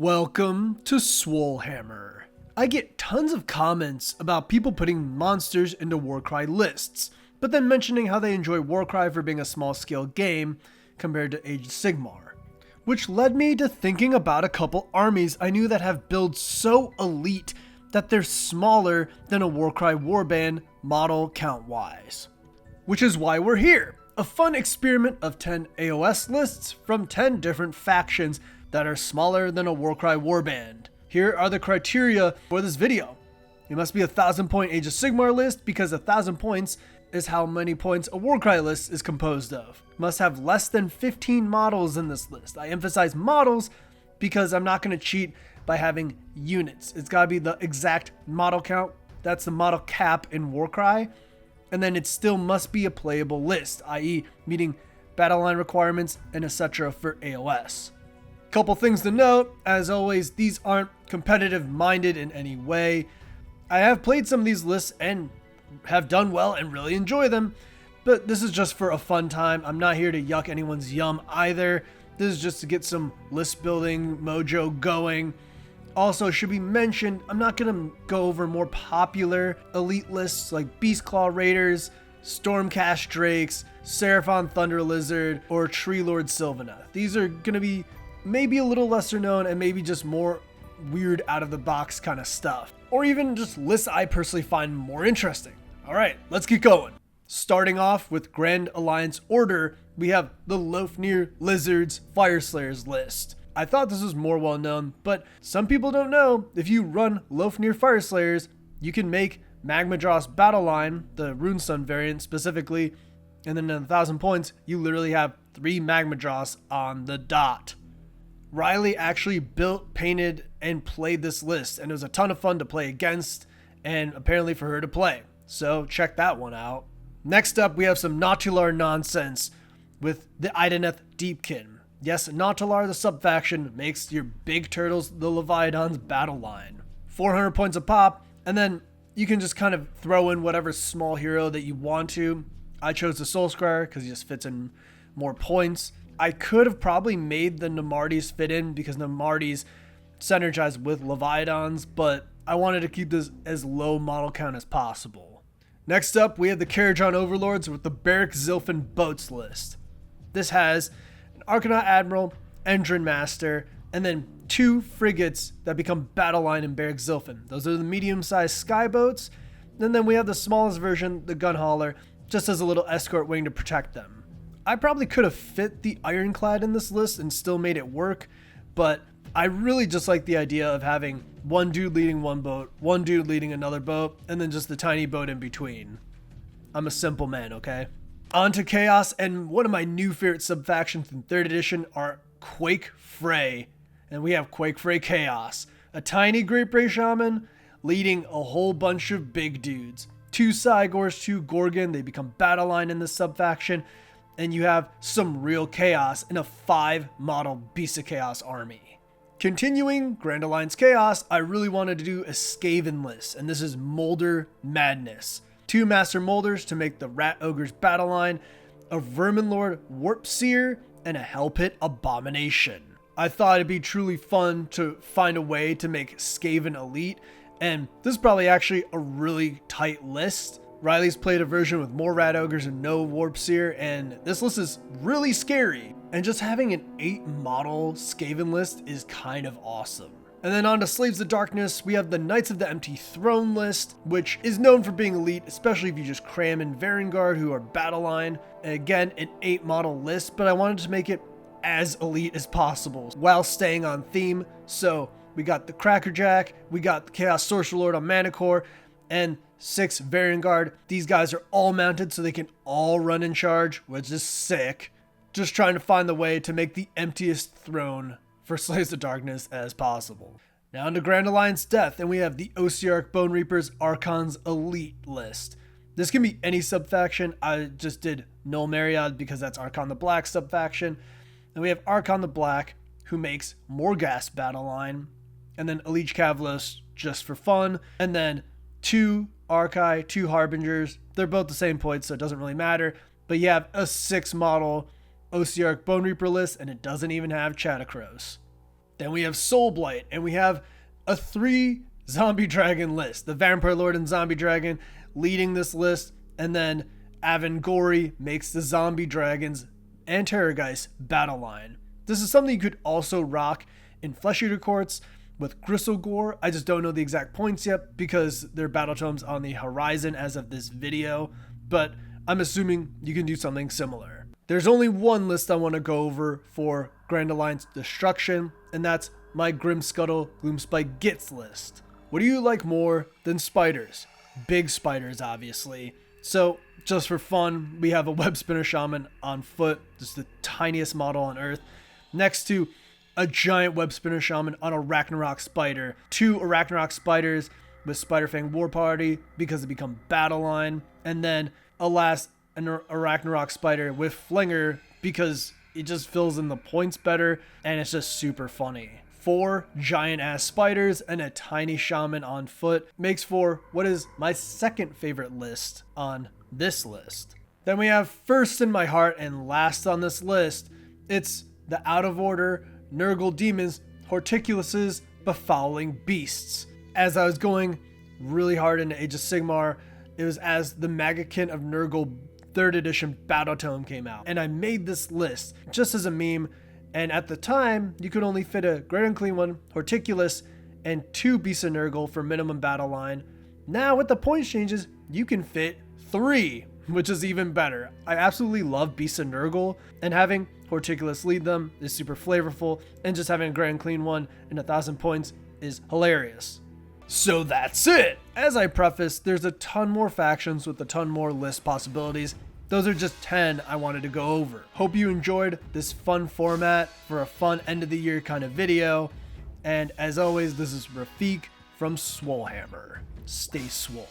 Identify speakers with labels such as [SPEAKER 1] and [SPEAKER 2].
[SPEAKER 1] Welcome to Swolefam. I get tons of comments about people putting monsters into Warcry lists, but then mentioning how they enjoy Warcry for being a small scale game compared to Age of Sigmar, which led me to thinking about a couple armies I knew that have builds so elite that they're smaller than a Warcry warband model count wise. Which is why we're here, a fun experiment of 10 AoS lists from 10 different factions that are smaller than a Warcry warband. Here are the criteria for this video. It must be a 1,000 point Age of Sigmar list because 1,000 points is how many points a Warcry list is composed of. It must have less than 15 models in this list. I emphasize models because I'm not going to cheat by having units. It's got to be the exact model count. That's the model cap in Warcry. And then it still must be a playable list, i.e. meeting battle line requirements and etc. for AoS. Couple things to note, as always, these aren't competitive minded in any way. I have played some of these lists and have done well and really enjoy them, but this is just for a fun time. I'm not here to yuck anyone's yum either. This is just to get some list building mojo going. Also, should be mentioned, I'm not going to go over more popular elite lists like Beastclaw Raiders, Stormcast Drakes, Seraphon Thunder Lizard, or Tree Lord Sylvaneth. These are going to be maybe a little lesser known and maybe just more weird out of the box kind of stuff. Or even just lists I personally find more interesting. Alright, let's get going. Starting off with Grand Alliance Order, we have the Lofnir Lizards Fireslayers list. I thought this was more well known, but some people don't know if you run Lofnir Fireslayers, you can make Magmadross Battle Line, the Runestone variant specifically, and then at 1,000 points, you literally have 3 Magmadross on the dot. Riley actually built, painted, and played this list, and it was a ton of fun to play against, and apparently for her to play. So check that one out. Next up, we have some Nautilar nonsense with the Ideneth Deepkin. Yes, Nautilar, the sub-faction, makes your big turtles, the Leviathan's battle line. 400 points a pop, and then you can just kind of throw in whatever small hero that you want to. I chose the Soulscryer because he just fits in more points. I could have probably made the Namardis fit in because Namardis synergize with Leviathans, but I wanted to keep this as low model count as possible. Next up, we have the Karajan Overlords with the Barrack Zilfin Boats list. This has an Arcanaut Admiral, Endrin Master, and then 2 frigates that become battle line in Barrack Zilfin. Those are the medium-sized skyboats, and then we have the smallest version, the Gun Hauler, just as a little escort wing to protect them. I probably could have fit the Ironclad in this list and still made it work, but I really just like the idea of having one dude leading one boat, one dude leading another boat, and then just the tiny boat in between. I'm a simple man, okay? On to Chaos, and one of my new favorite sub-factions in 3rd edition are Quake Fray. And we have Quake Fray Chaos, a tiny Great Bray Shaman leading a whole bunch of big dudes. 2 Cygors, 2 Gorgon, they become battle line in this sub-faction. And you have some real chaos in a 5 model Beast of Chaos army. Continuing Grand Alliance Chaos, I really wanted to do a Skaven list, and this is Molder Madness. 2 Master Molders to make the Rat Ogre's battle line, a Vermin Lord Warp Seer, and a Hell Pit Abomination. I thought it'd be truly fun to find a way to make Skaven elite, and this is probably actually a really tight list. Riley's played a version with more Rat Ogres and no Warp Seer, and this list is really scary. And just having an 8 model Skaven list is kind of awesome. And then on to Slaves of Darkness, we have the Knights of the Empty Throne list, which is known for being elite, especially if you just cram in Varangard, who are battle line. And again, an 8 model list, but I wanted to make it as elite as possible while staying on theme. So we got the Crackerjack, we got the Chaos Sorcerer Lord on Manicore, and 6 Varangard. These guys are all mounted so they can all run in charge, which is sick. Just trying to find the way to make the emptiest throne for Slaves of Darkness as possible. Now on to Grand Alliance Death, and we have the Osiarch Bone Reapers Archon's Elite list. This can be any sub-faction. I just did Null Myriad because that's Archon the Black sub-faction. And we have Archon the Black, who makes Morghast battle line, and then Elich Kavalos just for fun, and then 2 Archai, 2 Harbingers. They're both the same points, so it doesn't really matter. But you have a 6 model Osiarch Bone Reaper list, and it doesn't even have Chattacros. Then we have Soulblight, and we have a 3 zombie dragon list. The Vampire Lord and Zombie Dragon leading this list, and then Avangori makes the Zombie Dragons and Terrorgeist battle line. This is something you could also rock in Flesh Eater Courts with Gristlegore. I just don't know the exact points yet because there are battle tomes on the horizon as of this video, but I'm assuming you can do something similar. There's only one list I want to go over for Grand Alliance Destruction, and that's my Grimscuttle Gloomspike Gits list. What do you like more than spiders? Big spiders, obviously. So just for fun, we have a Web Spinner Shaman on foot, just the tiniest model on Earth, next to a giant Web Spinner Shaman on a Ragnarok Spider. 2 Ragnarok Spiders with Spiderfang War Party because they become battle line, and then a Ragnarok Spider with Flinger because it just fills in the points better and it's just super funny. 4 giant ass spiders and a tiny shaman on foot makes for what is my second favorite list on this list. Then we have first in my heart and last on this list, it's the out of order Nurgle Demons Horticuluses Befouling Beasts. As I was going really hard into Age of Sigmar, it was as the Magakin of Nurgle 3rd edition Battle Tome came out, and I made this list just as a meme. And at the time, you could only fit a Great Unclean One, Horticulus, and 2 Beasts of Nurgle for minimum battle line. Now, with the points changes, you can fit 3, which is even better. I absolutely love Beasts of Nurgle, and having Horticulus lead them is super flavorful, and just having a Great Unclean One and 1,000 points is hilarious. So that's it! As I prefaced, there's a ton more factions with a ton more list possibilities. Those are just 10 I wanted to go over. Hope you enjoyed this fun format for a fun end of the year kind of video. And as always, this is Rafiq from Swolefam. Stay swole.